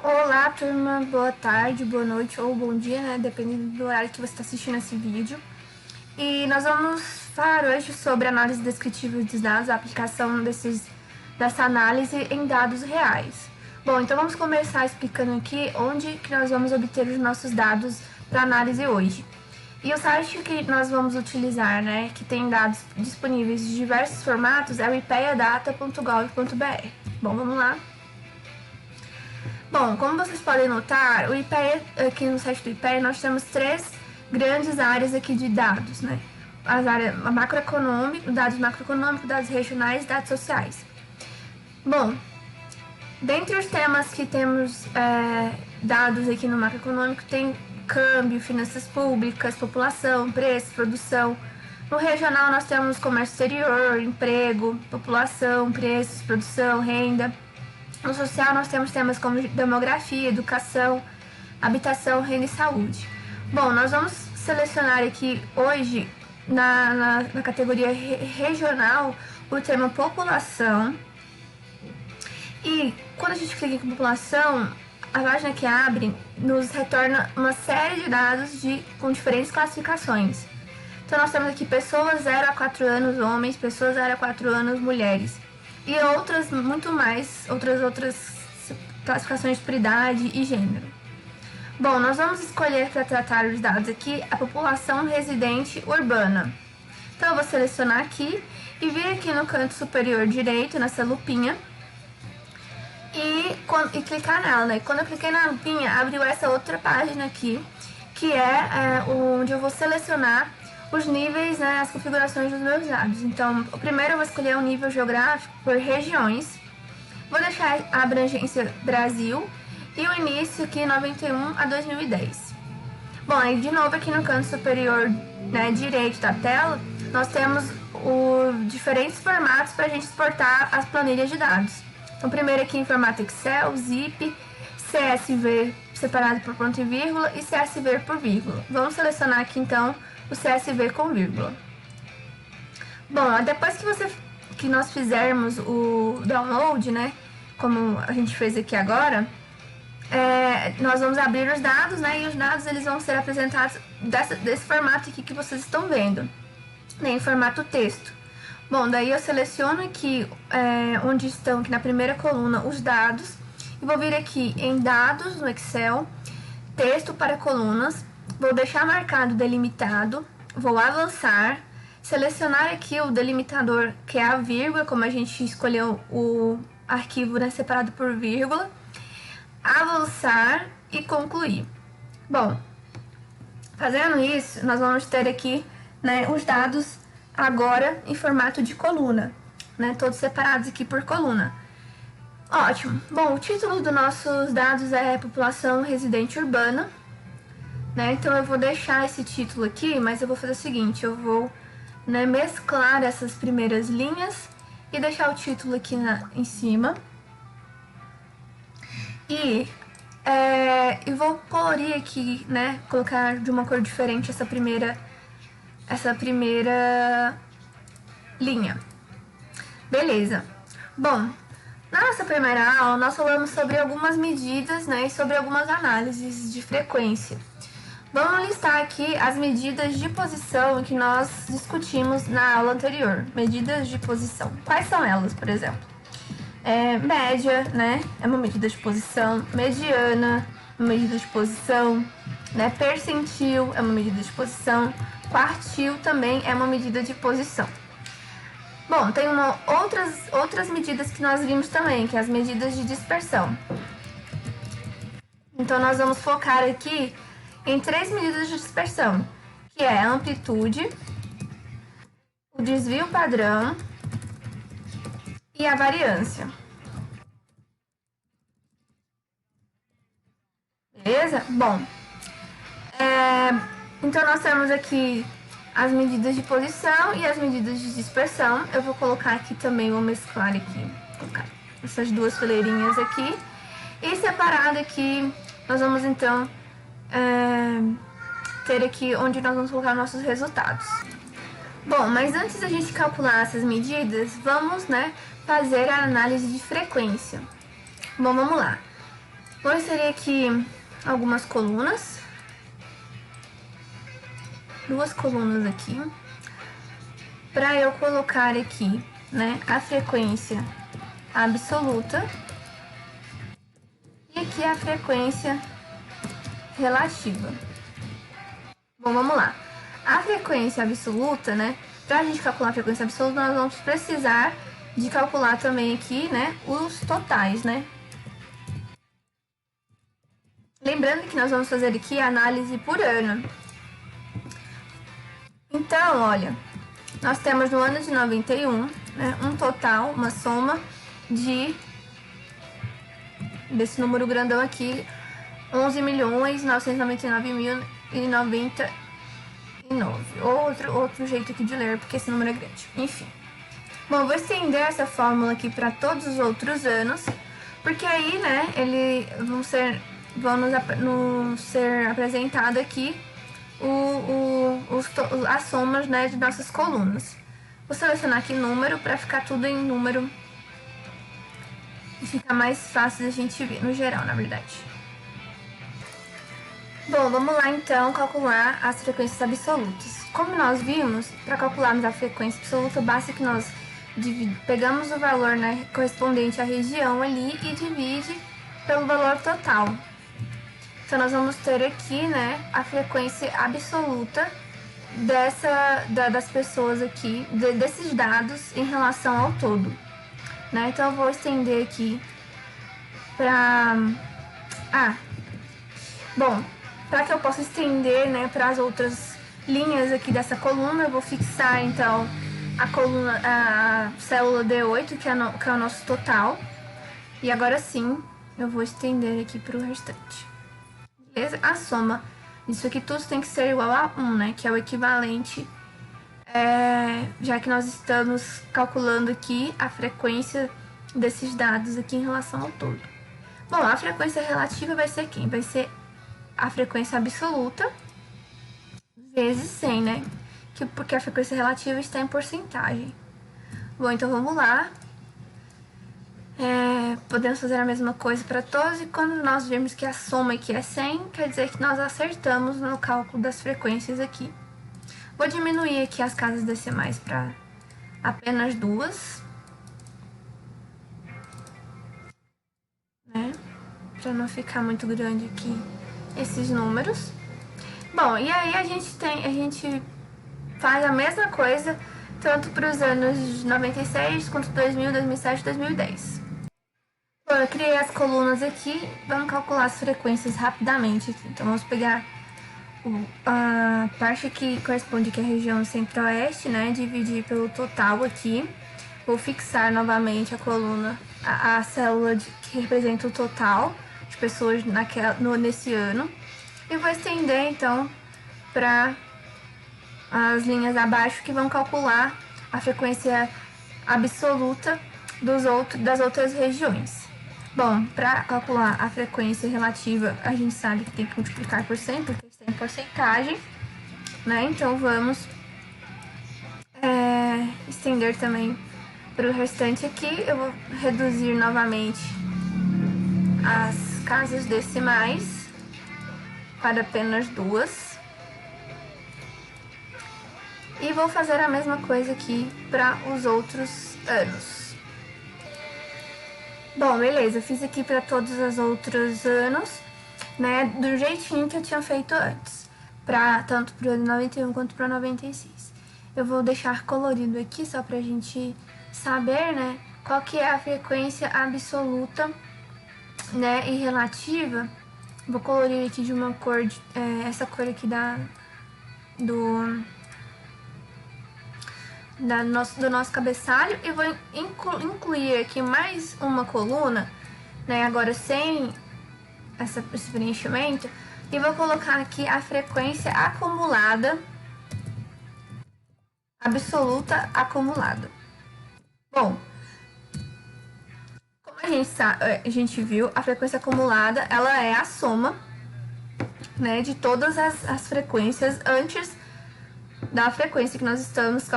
Olá, turma, boa tarde, boa noite ou bom dia, né? Dependendo do horário que você está assistindo esse vídeo. E nós vamos falar hoje sobre análise descritiva dos dados, a aplicação dessa análise em dados reais. Bom, então vamos começar explicando aqui onde que nós vamos obter os nossos dados para análise hoje. E o site que nós vamos utilizar, né, que tem dados disponíveis de diversos formatos, é o ipeadata.gov.br. Bom, vamos lá. Bom, como vocês podem notar, o IPEA, aqui no site do IPEA, nós temos três grandes áreas aqui de dados, né? As áreas macroeconômicos, dados macroeconômicos, dados regionais e dados sociais. Bom, dentre os temas que temos dados aqui no macroeconômico, tem câmbio, finanças públicas, população, preço, produção. No regional, nós temos comércio exterior, emprego, população, preços, produção, renda. No social, nós temos temas como demografia, educação, habitação, renda e saúde. Bom, nós vamos selecionar aqui hoje, na categoria regional, o tema população. E quando a gente clica em população, a página que abre nos retorna uma série de dados com diferentes classificações. Então, nós temos aqui pessoas 0 a 4 anos, homens, pessoas 0 a 4 anos, mulheres. E outras, muito mais, outras classificações por idade e gênero. Bom, nós vamos escolher para tratar os dados aqui a população residente urbana. Então, eu vou selecionar aqui e vir aqui no canto superior direito, nessa lupinha, e clicar nela, né? Quando eu cliquei na lupinha, abriu essa outra página aqui, que é onde eu vou selecionar os níveis, né, as configurações dos meus dados. Então, o primeiro eu vou escolher um nível geográfico por regiões. Vou deixar a abrangência Brasil e o início aqui 91 a 2010. Bom, aí de novo aqui no canto superior, né, direito da tela, nós temos os diferentes formatos para a gente exportar as planilhas de dados. Então, primeiro aqui em formato Excel, Zip, CSV separado por ponto e vírgula e CSV por vírgula. Vamos selecionar aqui então o CSV com vírgula. Bom, depois que nós fizermos o download, né, como a gente fez aqui agora, nós vamos abrir os dados, né, e os dados eles vão ser apresentados desse formato aqui que vocês estão vendo, né, em formato texto. Bom, daí eu seleciono aqui onde estão, aqui na primeira coluna, os dados, e vou vir aqui em dados no Excel, texto para colunas. Vou deixar marcado delimitado, vou avançar, selecionar aqui o delimitador, que é a vírgula, como a gente escolheu o arquivo, né, separado por vírgula, avançar e concluir. Bom, fazendo isso, nós vamos ter aqui, né, os dados agora em formato de coluna, né, todos separados aqui por coluna. Ótimo. Bom, o título dos nossos dados é população residente urbana. Né? Então, eu vou deixar esse título aqui, mas eu vou fazer o seguinte, eu vou, né, mesclar essas primeiras linhas e deixar o título aqui em cima. E eu vou colorir aqui, né, colocar de uma cor diferente essa primeira linha. Beleza. Bom, na nossa primeira aula, nós falamos sobre algumas medidas, né, e sobre algumas análises de frequência. Vamos listar aqui as medidas de posição que nós discutimos na aula anterior. Medidas de posição. Quais são elas, por exemplo? Média, né? É uma medida de posição. Mediana, uma medida de posição. Né? Percentil é uma medida de posição. Quartil também é uma medida de posição. Bom, tem outras medidas que nós vimos também, que é as medidas de dispersão. Então, nós vamos focar aqui em três medidas de dispersão, que é a amplitude, o desvio padrão e a variância. Beleza? Bom, então nós temos aqui as medidas de posição e as medidas de dispersão. Eu vou colocar aqui também, vou mesclar aqui, vou colocar essas duas fileirinhas aqui. E separado aqui, nós vamos então ter aqui onde nós vamos colocar nossos resultados. Bom, mas antes da gente calcular essas medidas, vamos, né, fazer a análise de frequência. Bom, vamos lá. Vou inserir aqui algumas colunas. Duas colunas aqui. Para eu colocar aqui, né, a frequência absoluta. E aqui a frequência relativa. Bom, vamos lá. A frequência absoluta, né? Para a gente calcular a frequência absoluta, nós vamos precisar de calcular também aqui, né, os totais, né? Lembrando que nós vamos fazer aqui a análise por ano. Então, olha, nós temos no ano de 91, né, um total, uma soma desse número grandão aqui, 11.999.099. Outro jeito aqui de ler, porque esse número é grande. Enfim. Bom, vou estender essa fórmula aqui para todos os outros anos, porque aí, né, vão nos ser apresentado aqui as somas, né, de nossas colunas. Vou selecionar aqui número para ficar tudo em número e fica mais fácil de a gente ver, no geral, na verdade. Bom, vamos lá então calcular as frequências absolutas. Como nós vimos, para calcularmos a frequência absoluta, basta que nós pegamos o valor, né, correspondente à região ali e divide pelo valor total. Então, nós vamos ter aqui, né, a frequência absoluta das pessoas aqui, desses dados em relação ao todo. Né? Então, eu vou estender aqui para... bom, para que eu possa estender, né, para as outras linhas aqui dessa coluna, eu vou fixar, então, a célula D8, que é o nosso total. E agora sim, eu vou estender aqui para o restante. Beleza? A soma disso aqui tudo tem que ser igual a 1, né? Que é o equivalente, já que nós estamos calculando aqui a frequência desses dados aqui em relação ao todo. Bom, a frequência relativa vai ser quem? Vai ser a frequência absoluta vezes 100, né? Porque a frequência relativa está em porcentagem. Bom, então vamos lá. Podemos fazer a mesma coisa para todos, e quando nós virmos que a soma aqui é 100, quer dizer que nós acertamos no cálculo das frequências aqui. Vou diminuir aqui as casas decimais para apenas 2, né? Para não ficar muito grande aqui esses números. Bom, e aí a gente faz a mesma coisa tanto para os anos 96 quanto 2000, 2007 e 2010. Bom, eu criei as colunas aqui, vamos calcular as frequências rapidamente aqui. Então, vamos pegar a parte que corresponde aqui à região centro-oeste, né, dividir pelo total aqui. Vou fixar novamente a coluna, a célula que representa o total de pessoas nesse ano. E vou estender, então, para as linhas abaixo que vão calcular a frequência absoluta das outras regiões. Bom, para calcular a frequência relativa, a gente sabe que tem que multiplicar por 100, porque isso é em porcentagem, né? Então, vamos estender também para o restante aqui. Eu vou reduzir novamente as casas decimais para apenas 2. E vou fazer a mesma coisa aqui para os outros anos. Bom, beleza, fiz aqui para todos os outros anos, né, do jeitinho que eu tinha feito antes, tanto para o ano 91 quanto para 96. Eu vou deixar colorido aqui só pra gente saber, né, qual que é a frequência absoluta, né, e relativa. Vou colorir aqui de uma cor, essa cor aqui do nosso cabeçalho, e vou incluir aqui mais uma coluna, né, agora sem esse preenchimento, e vou colocar aqui a frequência acumulada, absoluta acumulada. Bom, como a gente viu, a frequência acumulada, ela é a soma, né, de todas as frequências antes da frequência que nós estamos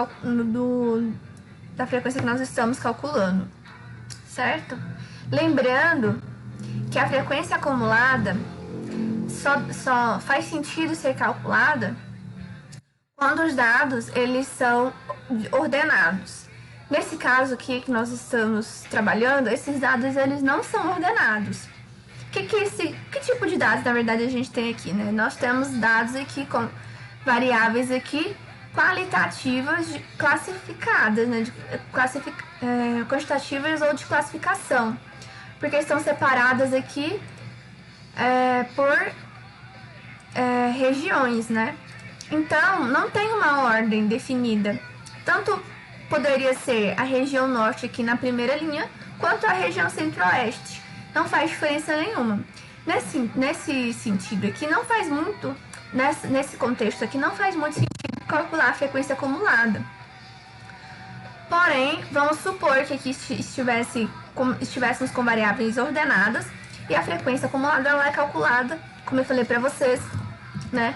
calculando, certo? Lembrando que a frequência acumulada só faz sentido ser calculada quando os dados eles são ordenados. Nesse caso aqui que nós estamos trabalhando, esses dados eles não são ordenados. Que tipo de dados, na verdade, a gente tem aqui, né? Nós temos dados aqui com variáveis aqui qualitativas classificadas, né? Quantitativas ou de classificação, porque estão separadas aqui por regiões, né? Então, não tem uma ordem definida. Tanto poderia ser a região norte aqui na primeira linha, quanto a região centro-oeste. Não faz diferença nenhuma. Nesse sentido aqui, não faz muito, nesse contexto aqui, não faz muito sentido calcular a frequência acumulada. Porém, vamos supor que aqui estivéssemos com variáveis ordenadas e a frequência acumulada ela é calculada, como eu falei para vocês, né?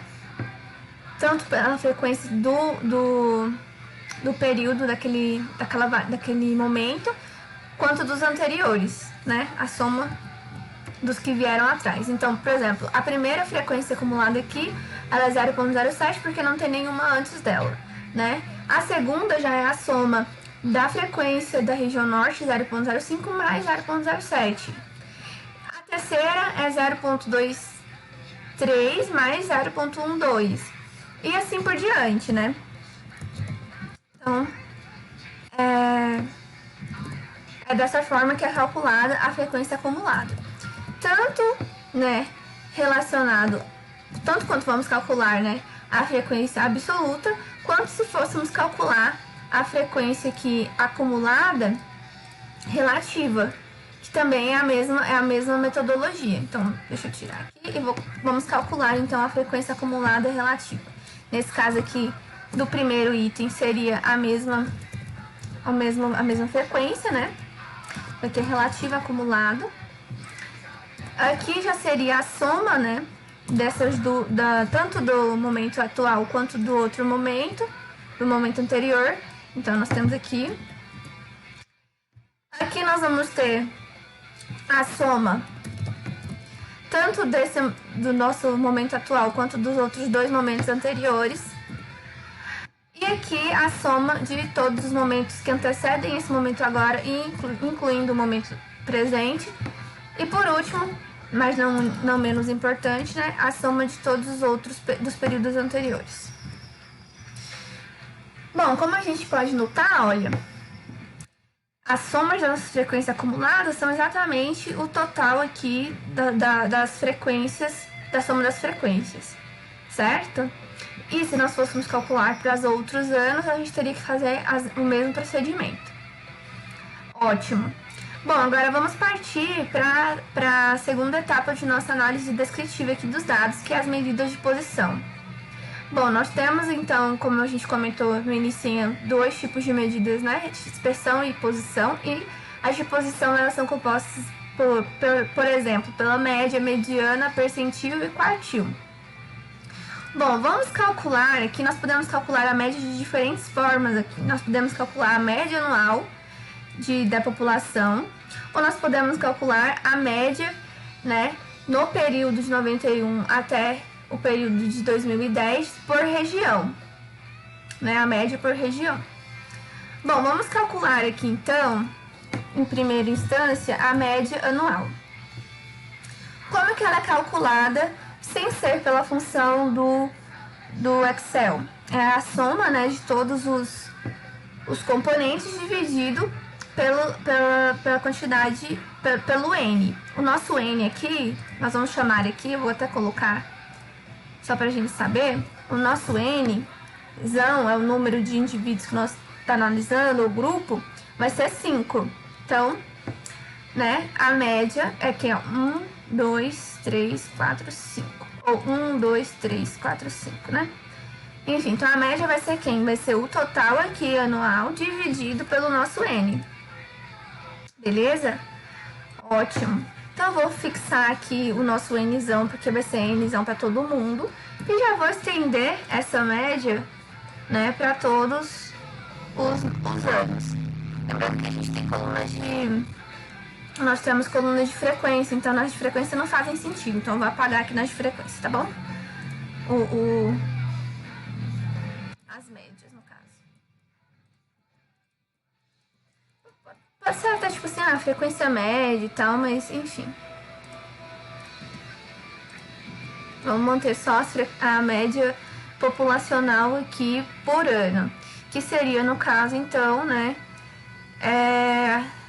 Tanto pela frequência do período daquele momento, quanto dos anteriores, né? A soma dos que vieram atrás. Então, por exemplo, a primeira frequência acumulada aqui, ela é 0,07 porque não tem nenhuma antes dela, né? A segunda já é a soma da frequência da região norte, 0,05 mais 0,07. A terceira é 0,23 mais 0,12. E assim por diante, né? Então, é dessa forma que é calculada a frequência acumulada. Tanto, né, tanto quanto vamos calcular, né, a frequência absoluta, quanto se fôssemos calcular a frequência aqui acumulada relativa, que também é a mesma metodologia. Então, deixa eu tirar aqui e vamos calcular então a frequência acumulada relativa. Nesse caso aqui, do primeiro item seria a mesma frequência, né? Vai ter relativa acumulado. Aqui já seria a soma, né? Dessas tanto do momento atual quanto do outro momento, do momento anterior. Então, nós temos aqui. Aqui nós vamos ter a soma tanto do nosso momento atual quanto dos outros dois momentos anteriores. E aqui a soma de todos os momentos que antecedem esse momento agora, incluindo o momento presente. E por último, mas não menos importante, né, a soma de todos os outros dos períodos anteriores. Bom, como a gente pode notar, olha, as somas das frequências acumuladas são exatamente o total aqui das frequências, da soma das frequências, certo? E se nós fôssemos calcular para os outros anos, a gente teria que fazer o mesmo procedimento. Ótimo. Bom, agora vamos partir para a segunda etapa de nossa análise descritiva aqui dos dados, que é as medidas de posição. Bom, nós temos então, como a gente comentou no início, dois tipos de medidas, né? Dispersão e posição. E as de posição elas são compostas por exemplo, pela média, mediana, percentil e quartil. Bom, vamos calcular aqui, nós podemos calcular a média de diferentes formas aqui. Nós podemos calcular a média anual da população, ou nós podemos calcular a média, né, no período de 91 até o período de 2010 por região, né, a média por região. Bom, vamos calcular aqui então, em primeira instância, a média anual. Como que ela é calculada sem ser pela função do Excel? É a soma, né, de todos os componentes dividido pela quantidade, pelo N. O nosso N aqui, nós vamos chamar aqui, eu vou até colocar só para a gente saber, o nosso N é o número de indivíduos que nós estamos analisando, o grupo, vai ser 5. Então, né, a média é que é 1, 2, 3, 4, 5. Ou 1, 2, 3, 4, 5, né? Enfim, então a média vai ser quem? Vai ser o total aqui anual dividido pelo nosso N. Beleza? Ótimo. Então eu vou fixar aqui o nosso Nzão, porque vai ser Nzão para todo mundo. E já vou estender essa média, né, para todos os anos. Lembrando que a gente tem colunas nós temos colunas de frequência, então nas de frequência não fazem sentido, então eu vou apagar aqui nas de frequência, tá bom? As médias, no caso. Pode ser até tipo assim, a frequência média e tal, mas enfim. Vamos manter só a média populacional aqui por ano, que seria, no caso, então, né,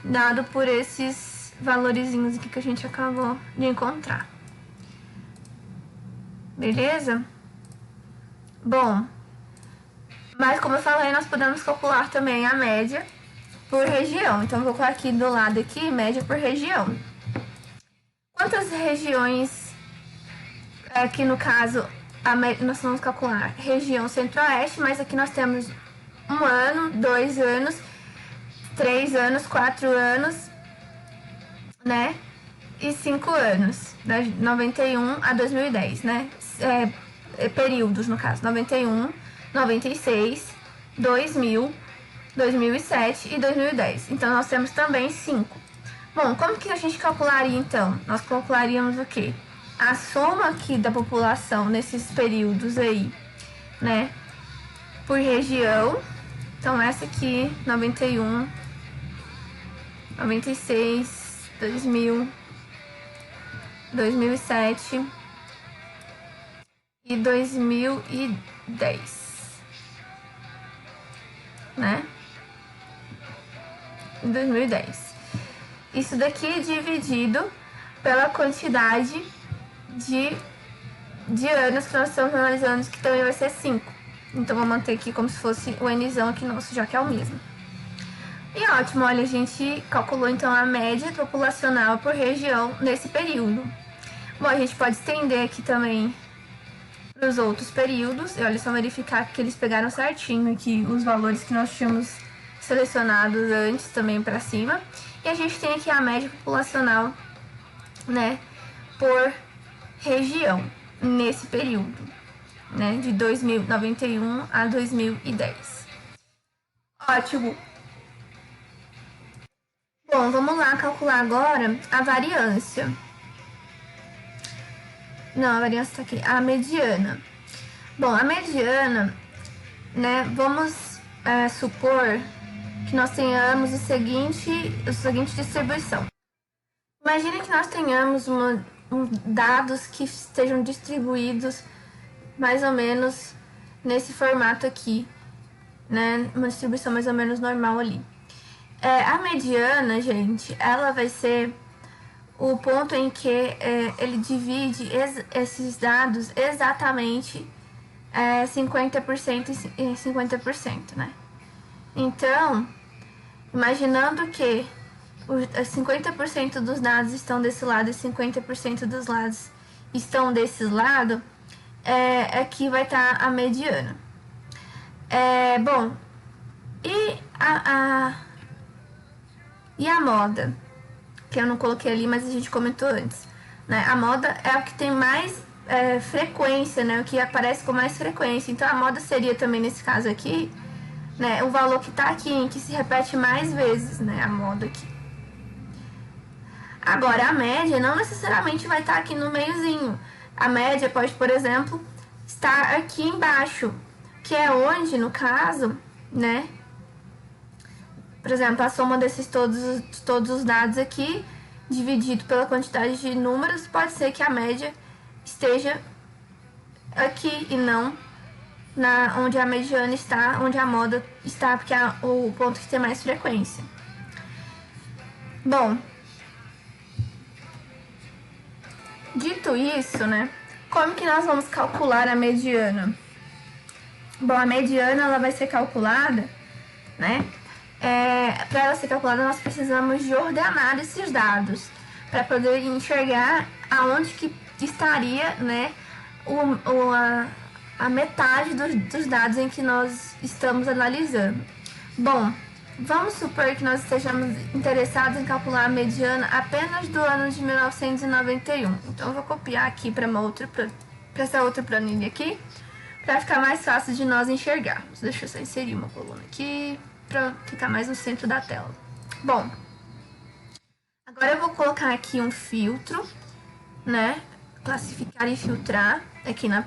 dado por esses valorizinhos aqui que a gente acabou de encontrar. Beleza? Bom, mas como eu falei, nós podemos calcular também a média por região. Então, eu vou colocar aqui do lado aqui, média por região. Quantas regiões... Aqui no caso, nós vamos calcular região centro-oeste, mas aqui nós temos 1 ano, 2 anos, 3 anos, 4 anos, né? E 5 anos, de 91 a 2010, né? Períodos, no caso, 91, 96, 2000, 2007 e 2010. Então, nós temos também 5. Bom, como que a gente calcularia, então? Nós calcularíamos o quê? A soma aqui da população nesses períodos aí, né, por região. Então, essa aqui, 91, 96, 2000, 2007 e 2010, né, 2010. Isso daqui dividido pela quantidade de anos que nós estamos analisando, que também vai ser 5. Então, vou manter aqui como se fosse o Nzão aqui nosso, já que é o mesmo. E ótimo, olha, a gente calculou então a média populacional por região nesse período. Bom, a gente pode estender aqui também para os outros períodos. E olha, só verificar que eles pegaram certinho aqui os valores que nós tínhamos selecionados antes também para cima. E a gente tem aqui a média populacional, né, por região nesse período, né, de 2091 a 2010. Ótimo. Bom, vamos lá calcular agora a variância. Não, a variância tá aqui. A mediana. Bom, a mediana, né, vamos supor que nós tenhamos a seguinte distribuição. Imagine que nós tenhamos dados que estejam distribuídos mais ou menos nesse formato aqui, né? Uma distribuição mais ou menos normal ali. A mediana, gente, ela vai ser o ponto em que ele divide esses dados exatamente 50% e 50%, né? Então, imaginando que 50% dos dados estão desse lado e 50% dos dados estão desse lado, aqui vai estar a mediana. Bom, e a moda, que eu não coloquei ali, mas a gente comentou antes, né? A moda é o que tem mais frequência, né? O que aparece com mais frequência. Então, a moda seria também, nesse caso aqui, né, o valor que está aqui, que se repete mais vezes, né? A moda aqui. Agora, a média não necessariamente vai estar aqui no meiozinho. A média pode, por exemplo, estar aqui embaixo, que é onde, no caso, né? Por exemplo, a soma desses todos os dados aqui, dividido pela quantidade de números, pode ser que a média esteja aqui e não onde a mediana está, onde a moda está, porque é o ponto que tem mais frequência. Bom, dito isso, né, como que nós vamos calcular a mediana? Bom, a mediana ela vai ser calculada, né, para ela ser calculada nós precisamos de ordenar esses dados, para poder enxergar aonde que estaria, né, a metade dos dados em que nós estamos analisando. Bom, vamos supor que nós estejamos interessados em calcular a mediana apenas do ano de 1991. Então, eu vou copiar aqui para essa outra planilha aqui, para ficar mais fácil de nós enxergarmos. Deixa eu só inserir uma coluna aqui, para ficar mais no centro da tela. Bom, Agora eu vou colocar aqui um filtro, né? Classificar e filtrar aqui na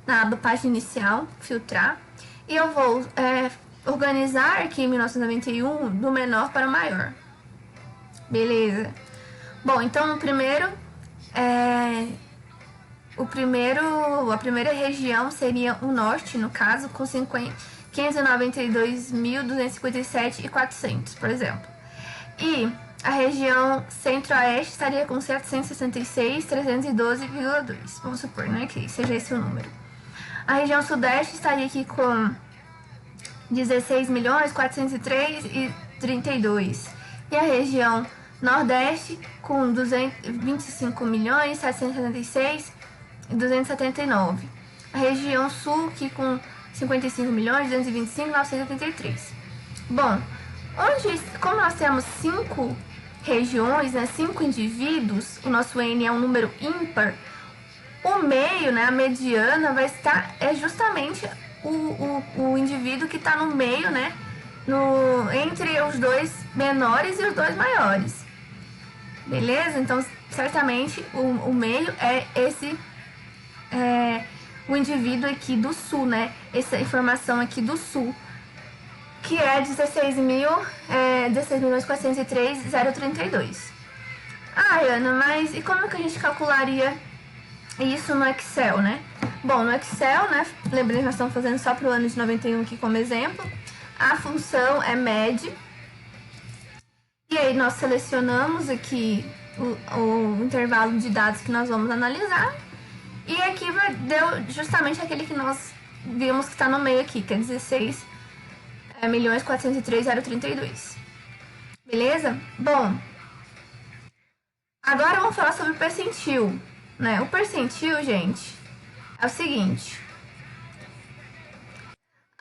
aba página inicial, filtrar. E eu vou organizar aqui em 1991 do menor para o maior. Beleza? Bom, então a primeira região seria o norte, no caso, com 592.257.400, por exemplo. E a região centro-oeste estaria com 766.312,2. Vamos supor, né, que seja esse o número. A região sudeste estaria aqui com 16.403.032. E a região nordeste com 25.776.279. A região sul aqui com 55.225.983. Bom, como nós temos 5 regiões, né, 5 indivíduos, o nosso N é um número ímpar, o meio, né, a mediana, vai estar justamente o indivíduo que está no meio, né, entre os dois menores e os dois maiores. Beleza? Então, certamente, o meio é o indivíduo aqui do sul, né? Essa informação aqui do sul, que é 16.403.032. Ah, Ana, mas e como que a gente calcularia isso no Excel, né? Bom, no Excel, né? Lembrando que nós estamos fazendo só para o ano de 91 aqui como exemplo. A função é MED. E aí nós selecionamos aqui o intervalo de dados que nós vamos analisar. E aqui deu justamente aquele que nós vimos que está no meio aqui, que é 16.403.032. Beleza? Bom, agora vamos falar sobre o percentil, né? O percentil, gente, é o seguinte.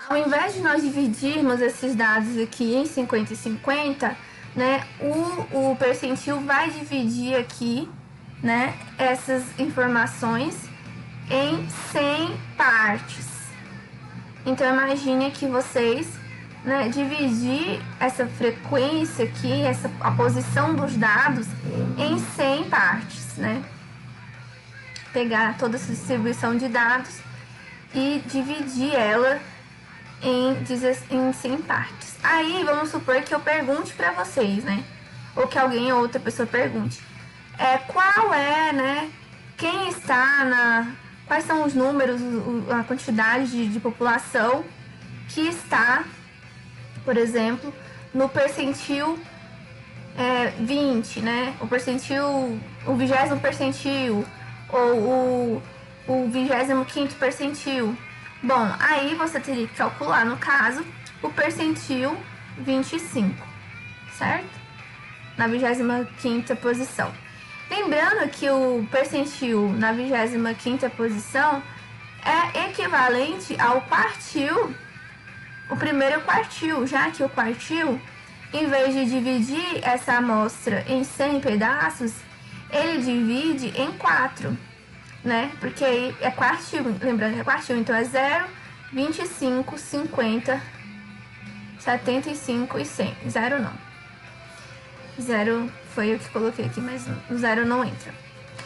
Ao invés de nós dividirmos esses dados aqui em 50 e 50, né, o percentil vai dividir aqui, né, essas informações em 100 partes. Então, imagine que vocês, né, dividir essa frequência aqui, a posição dos dados em 100 partes, né? Pegar toda essa distribuição de dados e dividir ela em 100 partes. Aí, vamos supor que eu pergunte para vocês, né? Ou que alguém ou outra pessoa pergunte. Qual é, né? Quem está quais são os números, a quantidade de população que está, por exemplo, no percentil 20, né? O 20º percentil, ou o 25º percentil. Bom, aí você teria que calcular, no caso, o percentil 25, certo? Na 25ª posição. Lembrando que o percentil na 25ª posição é equivalente ao quartil, o primeiro quartil, já que o quartil, em vez de dividir essa amostra em 100 pedaços, ele divide em 4, né? Porque aí é quartil, lembrando que é quartil, então é 0, 25, 50, 75 e 100. 0 não. 0 foi eu que coloquei aqui, mas o 0 não entra.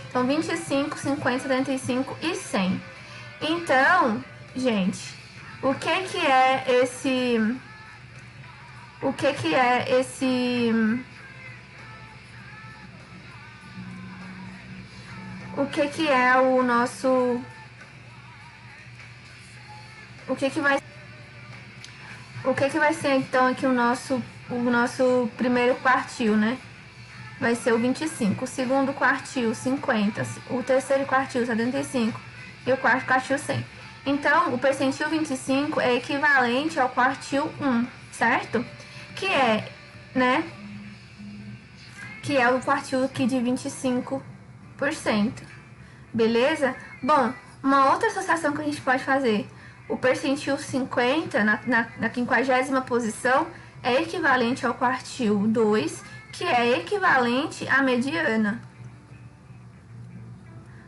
Então, 25, 50, 75 e 100. Então, gente, o que é o nosso... O que vai ser, então, aqui o nosso primeiro quartil, né? Vai ser o 25, o segundo quartil, 50, o terceiro quartil, 75 e o quarto quartil, 100. Então, o percentil 25 é equivalente ao quartil 1, certo? Que é, né? Que é o quartil aqui de 25%. Beleza? Bom, uma outra associação que a gente pode fazer, o percentil 50 na 50ª posição é equivalente ao quartil 2, que é equivalente à mediana.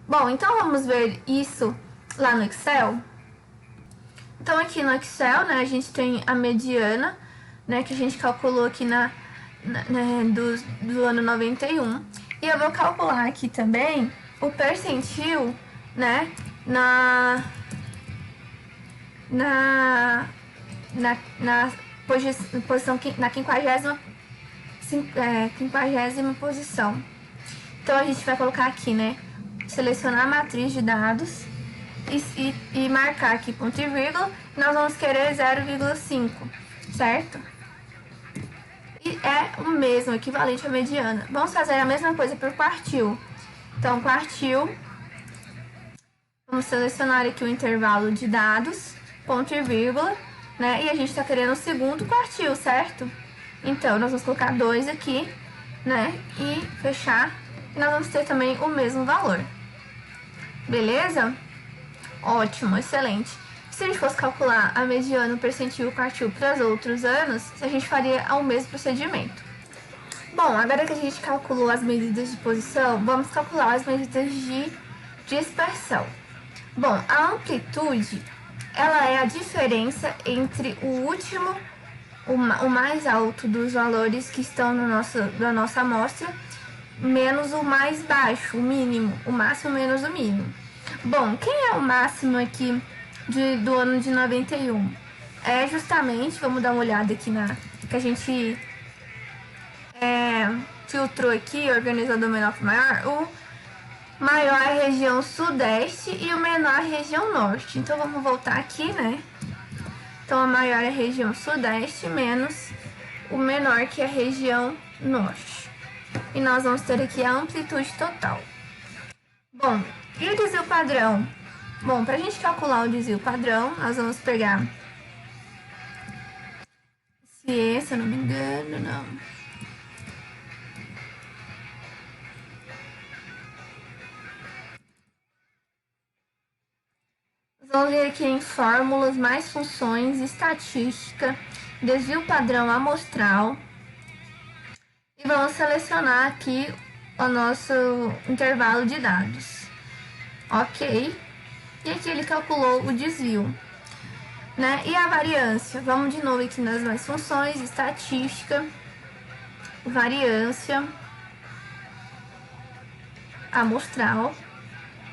Bom, então vamos ver isso lá no Excel. Então aqui no Excel, né, a gente tem a mediana, né, que a gente calculou aqui né, do ano 91. E eu vou calcular aqui também o percentil, né, na posição, na 50ª posição. Então a gente vai colocar aqui, né, selecionar a matriz de dados e marcar aqui ponto e vírgula. Nós vamos querer 0,5, certo? E é o mesmo, equivalente à mediana. Vamos fazer a mesma coisa para o quartil. Então, quartil, vamos selecionar aqui o intervalo de dados, ponto e vírgula, né? E a gente está querendo o segundo quartil, certo? Então, nós vamos colocar 2 aqui, né? E fechar. E nós vamos ter também o mesmo valor. Beleza? Ótimo, excelente. Se a gente fosse calcular a mediana, o percentil e o quartil para os outros anos, a gente faria o mesmo procedimento. Bom, agora que a gente calculou as medidas de posição, vamos calcular as medidas de dispersão. Bom, a amplitude, ela é a diferença entre o último, o mais alto dos valores que estão na nossa amostra, menos o mais baixo, o mínimo, o máximo menos o mínimo. Bom, quem é o máximo aqui do ano de 91? É justamente, vamos dar uma olhada aqui que a gente filtrou aqui, organizou do menor para o maior. O maior é a região sudeste e o menor é a região norte. Então vamos voltar aqui, né? Então a maior é a região sudeste menos o menor, que é a região norte. E nós vamos ter aqui a amplitude total. Bom, e o desvio padrão? Bom, para a gente calcular o desvio padrão, nós vamos pegar se eu não me engano, não. Vamos ver aqui em fórmulas, mais funções, estatística, desvio padrão amostral. E vamos selecionar aqui o nosso intervalo de dados. Ok. E aqui ele calculou o desvio, né? E a variância? Vamos de novo aqui nas mais funções, estatística, variância, amostral.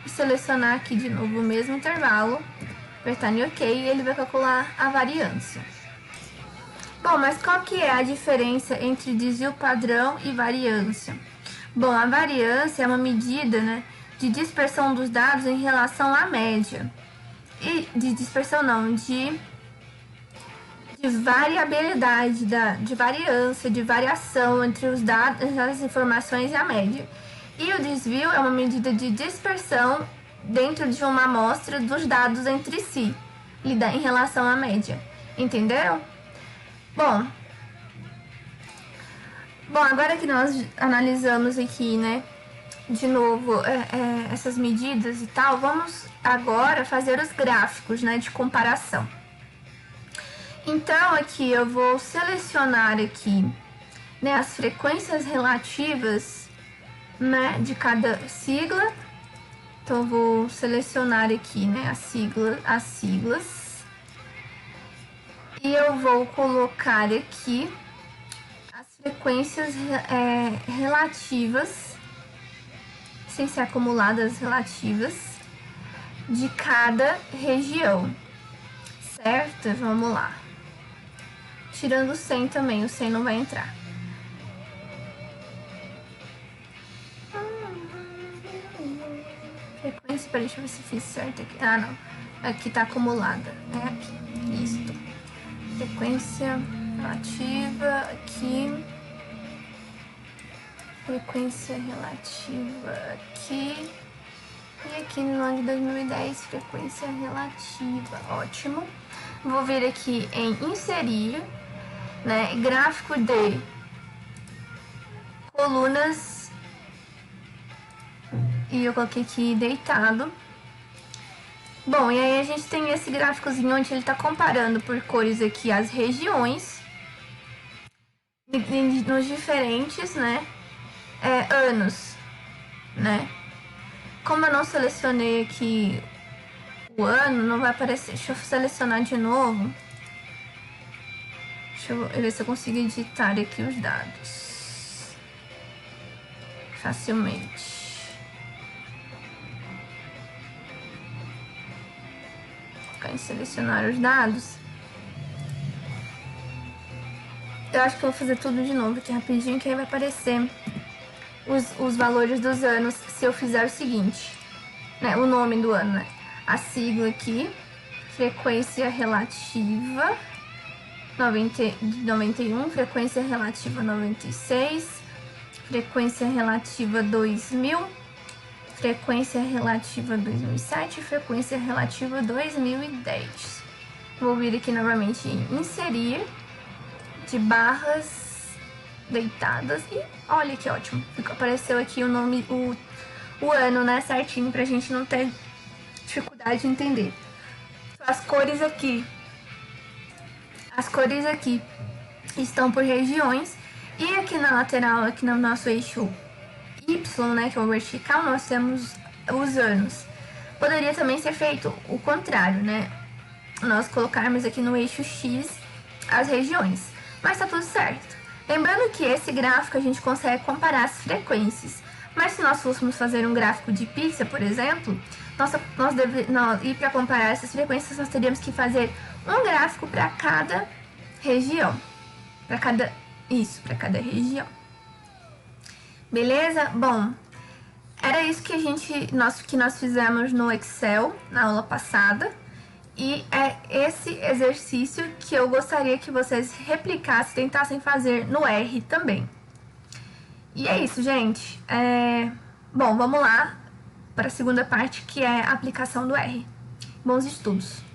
E selecionar aqui de novo o mesmo intervalo, apertar em OK e ele vai calcular a variância. Bom, mas qual que é a diferença entre desvio padrão e variância? Bom, a variância é uma medida, né, de dispersão dos dados em relação à média. E de dispersão não, de variabilidade, de variância, de variação entre os dados, as informações e a média. E o desvio é uma medida de dispersão dentro de uma amostra dos dados entre si, em relação à média. Entenderam? Bom, agora que nós analisamos aqui, né, de novo, essas medidas e tal, vamos agora fazer os gráficos, né, de comparação. Então, aqui eu vou selecionar aqui, né, as frequências relativas, né, de cada sigla. Então, eu vou selecionar aqui, né, as siglas. E eu vou colocar aqui as frequências relativas, sem ser acumuladas, relativas, de cada região, certo? Vamos lá. Tirando o 100 também, o 100 não vai entrar. Frequência, peraí, deixa eu ver se fiz certo aqui. Ah, não. Aqui tá acumulada. É aqui. Isso. Frequência relativa aqui. Frequência relativa aqui. E aqui no ano de 2010, frequência relativa. Ótimo. Vou vir aqui em inserir, né, gráfico de colunas. E eu coloquei aqui deitado. Bom, e aí a gente tem esse gráficozinho onde ele tá comparando por cores aqui as regiões nos diferentes, né, anos, né. Como eu não selecionei aqui o ano, não vai aparecer. Deixa eu selecionar de novo. Deixa Deixa eu ver se eu consigo editar aqui os dados facilmente. Clicar em selecionar os dados. Eu acho que eu vou fazer tudo de novo aqui rapidinho, que aí vai aparecer os valores dos anos se eu fizer o seguinte, né? O nome do ano, né? A sigla aqui, frequência relativa 91, frequência relativa 96, frequência relativa 2000, frequência relativa 2007, frequência relativa 2010. Vou vir aqui novamente em inserir, de barras deitadas, e olha que ótimo, apareceu aqui o nome, o ano, né, certinho, pra gente não ter dificuldade de entender. As cores aqui estão por regiões, e aqui na lateral, aqui no nosso eixo Y, né, que é o vertical, nós temos os anos. Poderia também ser feito o contrário, né, nós colocarmos aqui no eixo X as regiões, mas tá tudo certo. Lembrando que esse gráfico a gente consegue comparar as frequências, mas se nós fôssemos fazer um gráfico de pizza, por exemplo, e para comparar essas frequências, nós teríamos que fazer um gráfico para cada região. Para cada região. Beleza? Bom, era isso que nós fizemos no Excel na aula passada. E é esse exercício que eu gostaria que vocês replicassem, tentassem fazer no R também. E é isso, gente. Bom, vamos lá para a segunda parte, que é a aplicação do R. Bons estudos!